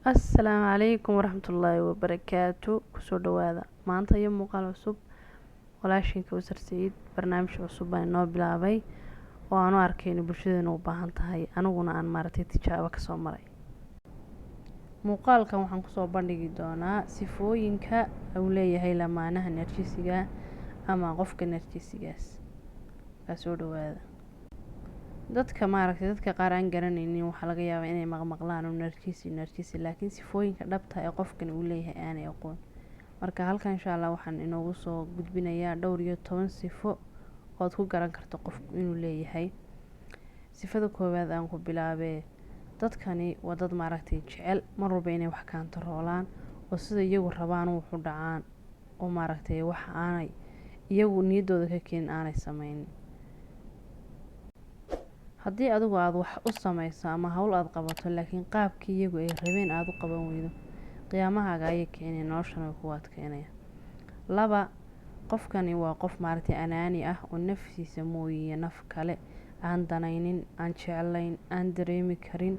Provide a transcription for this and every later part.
Assalaamu calaykum waraxmatullaahi wabarakaatu. Kusoo dhawaada maanta iyo muuqaal cusub. Walaashinka Wasar Saciid barnaamij cusub baan inoo bilaabay oo aan u arkay in bulshadeenu u baahan tahay, aniguna aan maaragtay tijaabo ka soo maray. Muuqaalkan waxaan kusoo bandhigi doonaa sifooyinka uu leeyahay lamaanaha narjisiga ama qofka narjisigaas. Kasoo dhawaada. dadka qaar aan garanaynin waxaa laga yaabaa inay maqmaqlaan narjisi laakiin sifooyinka dhabta ee qofkan uu leeyahay aanay aqoon. Marka halkan insha Allah waxaan inoogu soo gudbinayaa dhowr iyo 10 sifo oo ku garan karto qofku inuu leeyahay. Sifada koowaad aan ku bilaabay, dadkani waa dad jecel mar walba inay wax kaantaroolaan oo sida iyagu rabaan wax u dhacaan oo wax aanay iyagu niyadooda ka keenin aanay sameyn. haddii adigu aad wax u samayso ama hawl aad qabato laakiin qaabkii iyagu ay rabeen aad u qaban weydo, qiyaamahaaga ayay keeneen, noloshana ku adkeynaya. 2 qofkani waa qof anaani ah oo naftiisa mooyee naf kale aan danaynin, aan jeclayn, aan dareemi karin.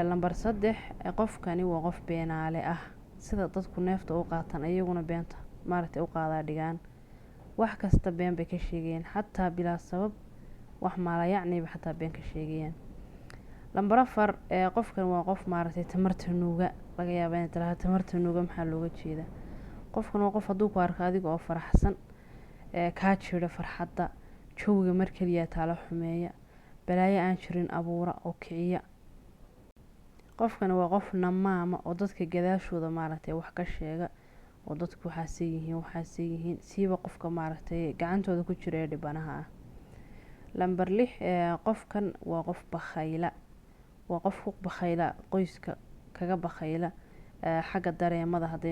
Lambar 3 qofkani waa qof beenaale ah, sida dadku neefta u qaataan iyaguna beenta u qaadaa dhigaan. wax kasta been bay ka sheegayaan, xataa bilaa sabab wax maalayacniba xataa been ka sheegayaan. Lambar 4 qofkan waa qof tamarta nuuga, laga yaabaa in tiraahdo tamarta nuuga maxaa looga jeedaa. qofkan waa qof hadduu ku arko adiga oo faraxsan kaa jiro farxadda, jooga mar kaliya taalo xumeeya, balaayo aan jirin abuura oo kiciya. qofkan waa qof namaama oo dadka gadaashooda wax ka sheega oo dadku waxaasay yihiin siiba qofka gacantooda ku jira ee dhibanaha ah. Lambar 6 qofkan waa qof bakhayla, waa qof ku bakhayla qoyska, kaga bakhayla xagga dareemada, haddii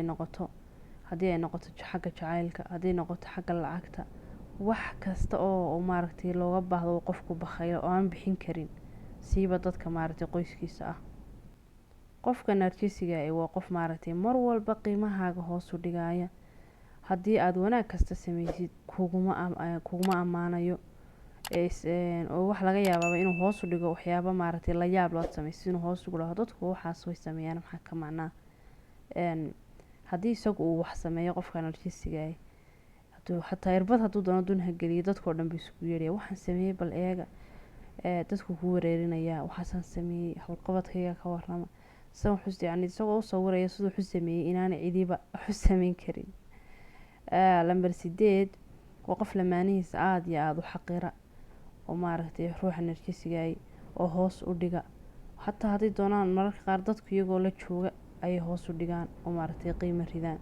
ay noqoto xagga jacaylka, haddii noqoto xagga lacagta, wax kasta oo looga baahdo qofku bakhayla oo aan bixin karin, siiba dadka qoyskiisa ah. qofka narjisiga waa qof mar walba qiimahaaga hoos u dhigaya. haddii aad wanaag kasta samaysid kuguma ammaanayo, oo wax laga yaabaa inuu hoos u dhigo waxyaabo la yaab loo samaysid, inuu hoos ugu dhaho dadku waxaas way sameeyaan maxaa ka macnaa. haddii isagu uu wax sameeyo qofka narjisiga xataa irbad hadduu doono dunha geliyo, dadkoo dhan buu isugu yeedhaya waxaan sameeyey bal eega, dadku ku wareerinaya waxaasaan sameeyey, hawlqabadkayga ka warrama isagoo u sawiraya siduu u sameeyey inaanay cidiba wax u samayn karin. Lambar 8 waa qof lamaanihiisa aad iyo aad u xaqira oo ruuxa narjisiga oo hoos u dhiga, xataa haddii doonaan mararka qaar dadku iyagoo la jooga ayay hoos u dhigaan oo qiimo ridaan.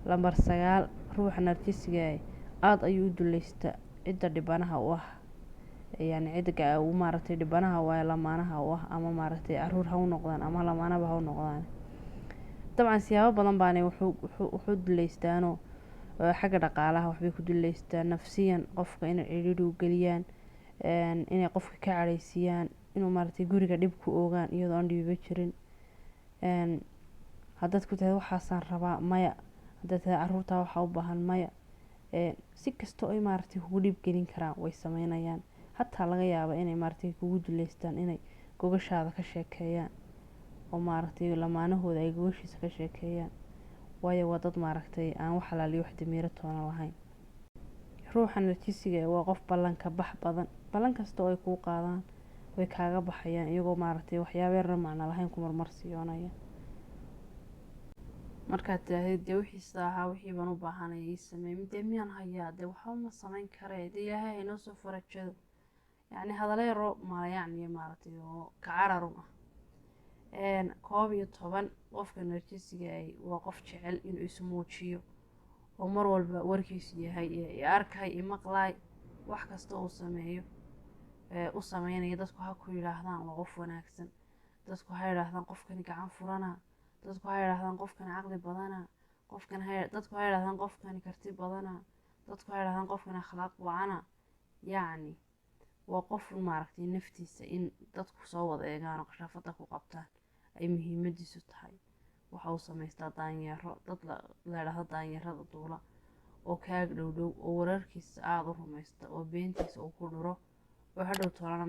Lambar 9 ruuxa narjisiga aad ayuu u duleystaa cidda dhibanaha u ah, cidda uu dhibanaha u ah, lamaanaha u ah, ama caruur ha u noqdaan ama lamaanaba ha u noqdaan. dabcan siyaabo badan baana wuxuu duleystaano xagga dhaqaalaha waxbay ku duleystaan, nafsiyan qofka inay ciriiri u geliyaan, inay qofka ka cadhaysiyaan, inuu guriga dhib ku oogaan iyadoo aan dhibiba jirin. haddaad ku tahay waxaasaan rabaa maya, haddaad tahay caruurtaa waxaa u baahan maya, si kasta oo kugu dhib gelin karaan way sameynayaan. xataa laga yaaba inay kugu duleystaan inay gogashaada ka sheekeeyaan oo lamaanahooda ay gogashiisa ka sheekeeyaan, waayo waa dad aan wax halaaliyo wax damiiro toona lahayn. ruuxa narjisiga waa qof ballanka bax badan, ballan kasta oo ay kuu qaadaan way kaaga baxayaan iyagoo waxyaabo yar macno lahayn ku marmarsiyoonaya. markaad tiraahdo dee wixii ahaa wixii baan u baahanay ii sameey, dee miyaan hayaa, dee waxba ma samayn karee, dee ilaahay inoo soo farajado, hadallo yaro maalayacni oo ka cararun ah. 11 qofka narjisiga waa qof jecel inuu ismuujiyo oo mar walba warkiisu yahay arkay imaqlaay, wax kasta uu sameeyo u sameynaya dadku ha ku yiraahdaan waa qof wanaagsan, dadku ha yiraahdaan qofkani gacan furana, dadku ha yiraahdaan qofkani caqli badana, dadku ha yiraahdaan qofkani karti badana, dadku ha yiraahdaan qofkani akhlaaq wacana. waa qof naftiisa in dadku soo wada eegaan oo qashafada ku qabtaan ay muhiimadiisu tahay. waxa uu samaystaa daanyeero, dad la yiraahdo daanyeerada duula oo kaag dhow oo wararkiisa aad u rumaysta oo beentiisa uu ku dhuro oo hadhow toona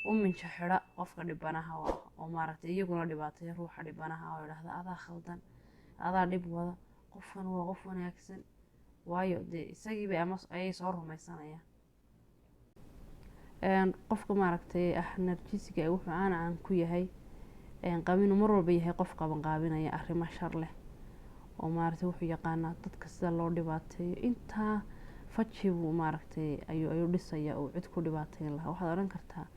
u minja xidha qofka dhibanaha ah oo maaragtay iyaguna dhibaataya ruuxa dhibanaha oo idhaahda adaa khaldan, adaa dhib wada, qofkan waa qof wanaagsan, waayo dee isagiiba ayay soo rumaysanayaan. qofka maaragtay narjisiga wuxuu caan ku yahay qabinu mar walba yahay qof qabanqaabinaya arrimo shar leh oo maaragtay wuxuu yaqaanaa dadka sida loo dhibaateeyo intaa faji buu maaragtay ayuu dhisaya oo cid ku dhibaateyn lahaa. waxaad odhan kartaa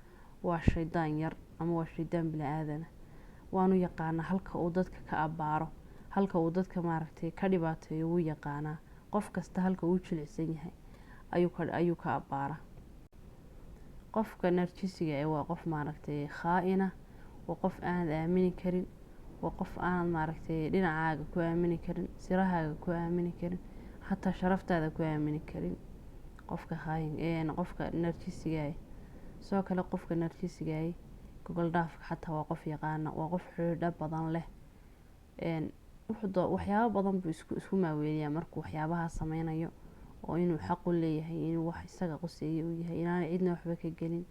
waa shaydaan yar ama waa shaydaan bini-aadana, waanu yaqaanaa halka uu dadka ka abbaaro, halka uu dadka maaragtay ka dhibaateeyo wuu yaqaanaa. qof kasta halka uu jilicsan yahay ayuu ka abbaaraa. qofka narjisiga waa qof maaragtay khaa-ina, waa qof aanad aamini karin, waa qof aanad maaragtay dhinacaaga ku aamini karin, sirahaaga ku aamini karin, xataa sharaftaada ku aamini karin. qofka narjisiga sidoo kale qofka narjisiga gogol dhaafka xataa waa qof yaqaana, waa qof xidhiidho badan leh. waxyaabo badan buu isku maaweeliyaa markuu waxyaabaha sameynayo, oo inuu xaq u leeyahay, inuu wax isaga quseeyo uu yahay, inaana cidna waxba ka gelin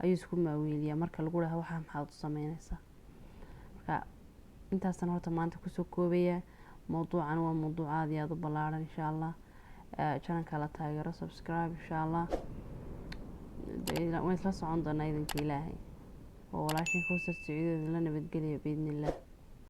ayuu isku maaweeliyaa marka lagu dhaho waxaa maxaad u sameynaysaa. marka intaasaan horta maanta kusoo koobayaa. mowduucan waa mowduuc aad iyo aada u ballaaran. insha allah channelka la taageero, subscribe insha allah. waan isla socon doonaa idinka ilaahay oo walaashin Kawsar Saciidood la nabadgeliya biidni illah.